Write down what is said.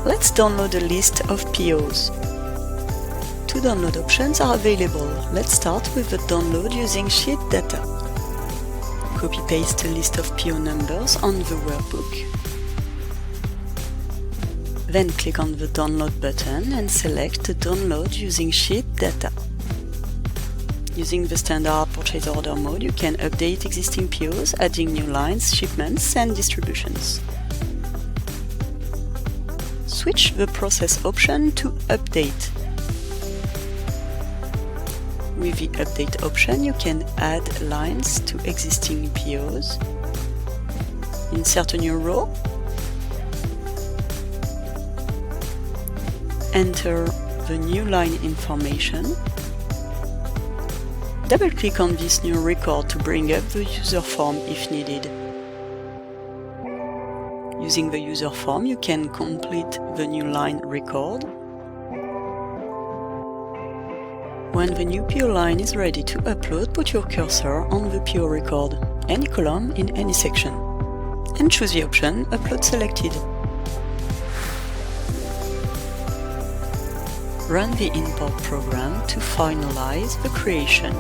Let's download a list of POs. Two download options are available. Let's start with the download using sheet data. Copy-paste a list of PO numbers on the workbook. Then click on the download button and select download using sheet data. Using the standard purchase order mode, you can update existing POs, adding new lines, shipments, and distributions. Switch the process option to update. With the update option, you can add lines to existing POs, insert a new row, enter the new line information, double-click on this new record to bring up the user form if needed. Using the user form, you can complete the new line record. When the new PO line is ready to upload, put your cursor on the PO record, any column in any section, and choose the option Upload Selected. Run the import program to finalize the creation.